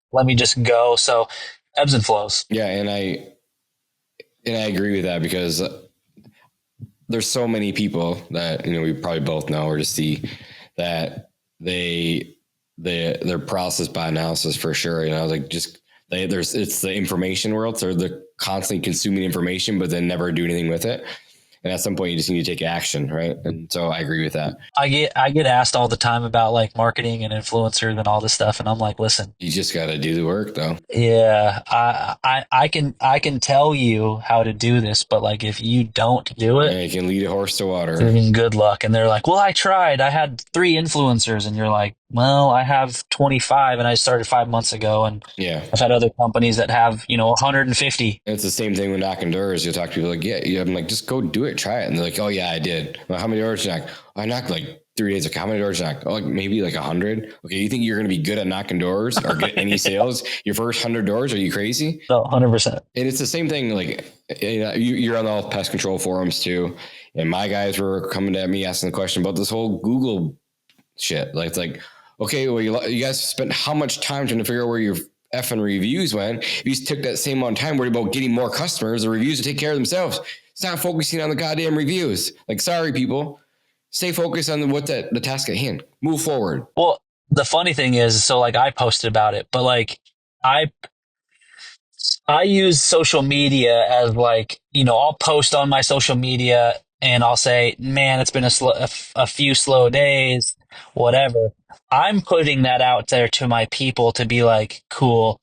go. So ebbs and flows. Yeah, and I agree with that, because there's so many people that we probably both know or just see that they're paralysis by analysis for sure. Like just it's the information world, so they're constantly consuming information, but then never do anything with it. And at some point, you just need to take action, right? And so I agree with that. I get asked all the time about like marketing and influencers and all this stuff, and I'm like, listen, you just got to do the work, though. Yeah, I can tell you how to do this, but like if you don't do it, yeah, you can lead a horse to water. Good luck. And they're like, well, I tried. I had 3 influencers, and you're like, well, I have 25, and I started 5 months ago, and yeah, I've had other companies that have 150. It's the same thing with knocking doors. You'll talk to people like, yeah, I'm like, just go do it, try it, and they're like, oh yeah, I did. Well, how many doors did you knock? I knocked like 3 days. Like, how many doors did you knock? Oh, like maybe like 100. Okay, you think you're going to be good at knocking doors or get any sales your first 100 doors? Are you crazy? No, 100%. And it's the same thing. Like, you're on all pest control forums too, and my guys were coming at me asking the question about this whole Google shit. Like, it's like, okay, well, you guys spent how much time trying to figure out where your effing reviews went? If you took that same amount of time worried about getting more customers, the reviews will take care of themselves. It's not focusing on the goddamn reviews. Like, sorry, people. Stay focused on the task at hand. Move forward. Well, the funny thing is, so like I posted about it, but like I use social media as like, I'll post on my social media and I'll say, man, it's been a few slow days, whatever. I'm putting that out there to my people to be like, cool.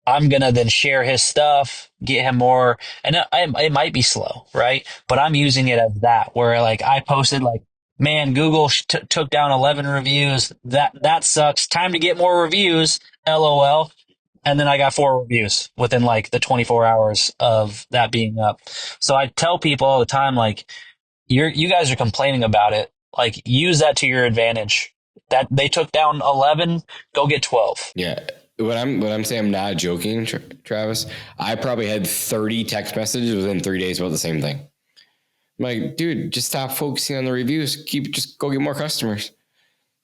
I'm going to then share his stuff, get him more. And it might be slow, right? But I'm using it as that, where like I posted like man, Google took down 11 reviews. That sucks. Time to get more reviews. LOL. And then I got 4 reviews within like the 24 hours of that being up. So I tell people all the time, like, you guys are complaining about it. Like, use that to your advantage. That they took down 11, go get 12. Yeah. When I'm saying I'm not joking, Travis, I probably had 30 text messages within 3 days about the same thing. I'm like, dude, just stop focusing on the reviews. Just go get more customers.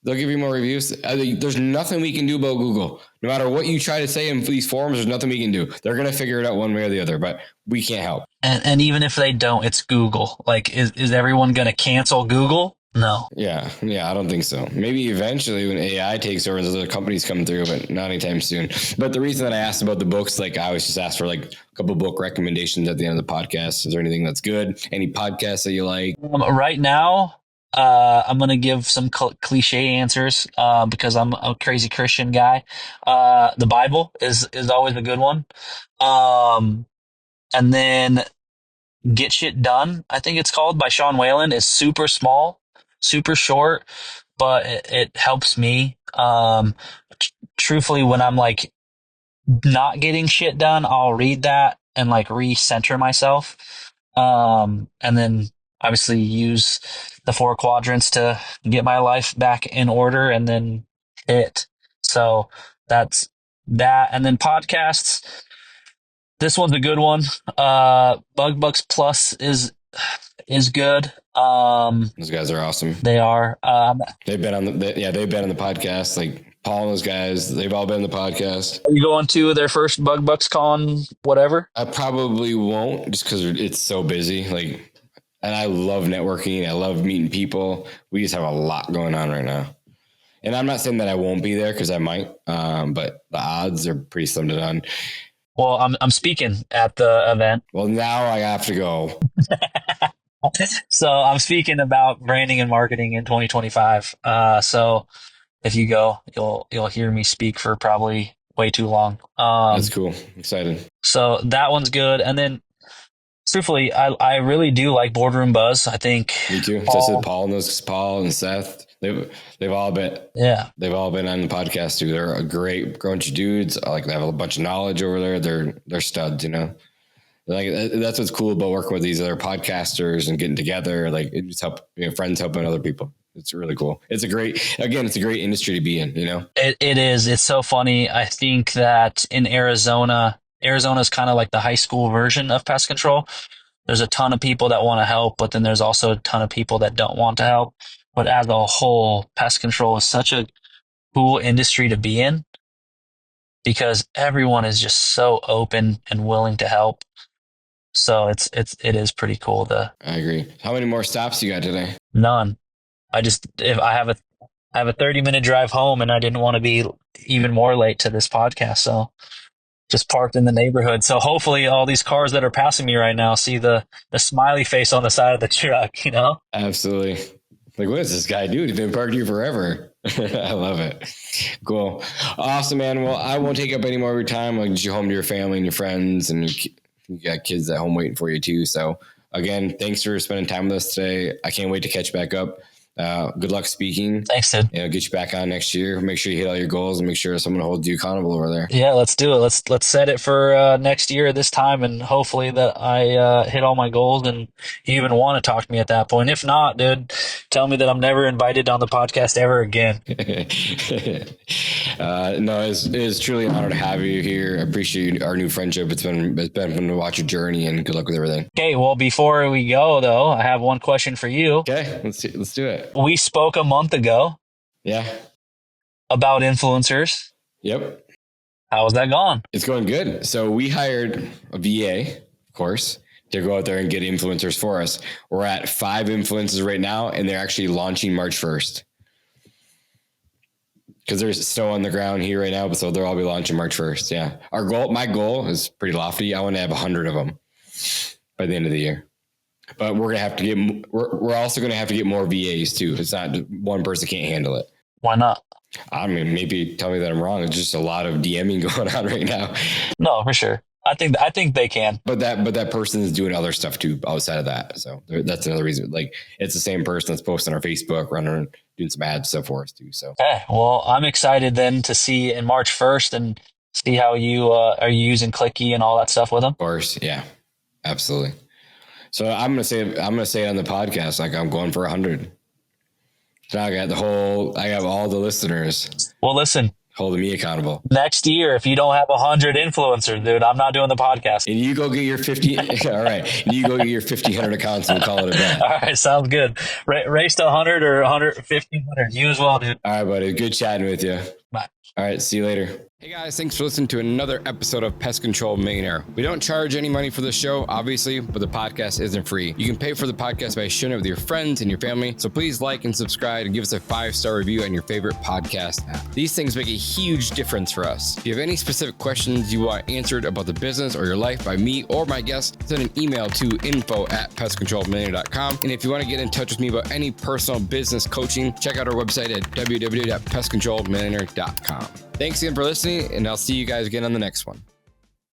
They'll give you more reviews. There's nothing we can do about Google. No matter what you try to say in these forums, there's nothing we can do. They're going to figure it out one way or the other, but we can't help. And even if they don't, it's Google. Like, is everyone going to cancel Google? No. Yeah, I don't think so. Maybe eventually when AI takes over, those other companies come through, but not anytime soon. But the reason that I asked about the books, like I always just ask for like a couple book recommendations at the end of the podcast. Is there anything that's good? Any podcasts that you like? Right now, I'm going to give some cliche answers because I'm a crazy Christian guy. The Bible is always a good one. And then Get Shit Done, I think it's called, by Sean Whalen, is super small, super short, but it helps me. Truthfully, when I'm like not getting shit done, I'll read that and like recenter myself. And then obviously use the 4 quadrants to get my life back in order and then hit. So that's that. And then podcasts. This one's a good one. Bug Bucks Plus is good. Those guys are awesome. They are. They've been on they've been on the podcast. Like Paul and those guys, they've all been on the podcast. Are you going to their first Bug Bucks Con, whatever? I probably won't just because it's so busy. Like, and I love networking. I love meeting people. We just have a lot going on right now. And I'm not saying that I won't be there because I might, but the odds are pretty slim to none. Well, I'm speaking at the event. Well, now I have to go. So I'm speaking about branding and marketing in 2025. So if you go, you'll hear me speak for probably way too long. That's cool. Excited. So that one's good. And then truthfully, I really do like Boardroom Buzz. I think me too. Paul and Seth. They've all been on the podcast too. They're a great bunch of dudes. Like they have a bunch of knowledge over there. They're studs, you know. Like that's what's cool about working with these other podcasters and getting together. Like it just friends helping other people. It's really cool. It's a great industry to be in, you know. It is. It's so funny. I think that in Arizona is kind of like the high school version of pest control. There's a ton of people that want to help, but then there's also a ton of people that don't want to help. But as a whole, pest control is such a cool industry to be in because everyone is just so open and willing to help. So it is pretty cool. I agree. How many more stops you got today? None. If I have a 30-minute drive home and I didn't want to be even more late to this podcast. So just parked in the neighborhood. So hopefully all these cars that are passing me right now see the smiley face on the side of the truck, you know? Absolutely. Like, what does this guy do? He's been parked here forever. I love it. Cool. Awesome, man. Well, I won't take up any more of your time. I'll get you home to your family and your friends, and you got kids at home waiting for you too. So again, thanks for spending time with us today. I can't wait to catch back up. Good luck speaking. Thanks, Sid. Get you back on next year. Make sure you hit all your goals and make sure someone holds you accountable over there. Yeah, let's do it. Let's set it for next year at this time, and hopefully that I hit all my goals and you even want to talk to me at that point. If not, dude, tell me that I'm never invited on the podcast ever again. No, it's truly an honor to have you here. I appreciate our new friendship. It's been fun to watch your journey, and good luck with everything. Okay, well, before we go though, I have one question for you. Okay, let's do it. We spoke a month ago. Yeah. About influencers. Yep. How's that gone? It's going good. So we hired a VA, of course, to go out there and get influencers for us. We're at 5 influencers right now, and they're actually launching March 1st. Because there's snow on the ground here right now, so they'll all be launching March 1st. Yeah. My goal is pretty lofty. I want to have 100 of them by the end of the year. But we're also going to have to get more VAs too. It's not one person can't handle it. Why not? I mean, maybe tell me that I'm wrong. It's just a lot of DMing going on right now. No, for sure. I think they can. But that person is doing other stuff too outside of that. So that's another reason. Like it's the same person that's posting on our Facebook, running, doing some ad stuff for us too. So Okay. Well, I'm excited then to see in March 1st and see how you are you using Clicky and all that stuff with them. Of course, yeah, absolutely. So I'm gonna say it on the podcast, like I'm going for 100. So I got all the listeners. Well, listen, holding me accountable. Next year, if you don't have 100 influencers, dude, I'm not doing the podcast. And you go get your 50. All right. You go get your 1,500 accounts and we'll call it a bet. All right. Sounds good. Race to 100 or 100, 1,500. You as well, dude. All right, buddy. Good chatting with you. Bye. All right. See you later. Hey guys, thanks for listening to another episode of Pest Control Millionaire. We don't charge any money for the show, obviously, but the podcast isn't free. You can pay for the podcast by sharing it with your friends and your family. So please like and subscribe and give us a 5-star review on your favorite podcast app. These things make a huge difference for us. If you have any specific questions you want answered about the business or your life by me or my guests, send an email to info@pestcontrolmillionaire.com. And if you want to get in touch with me about any personal business coaching, check out our website at www.pestcontrolmillionaire.com. Thanks again for listening, and I'll see you guys again on the next one.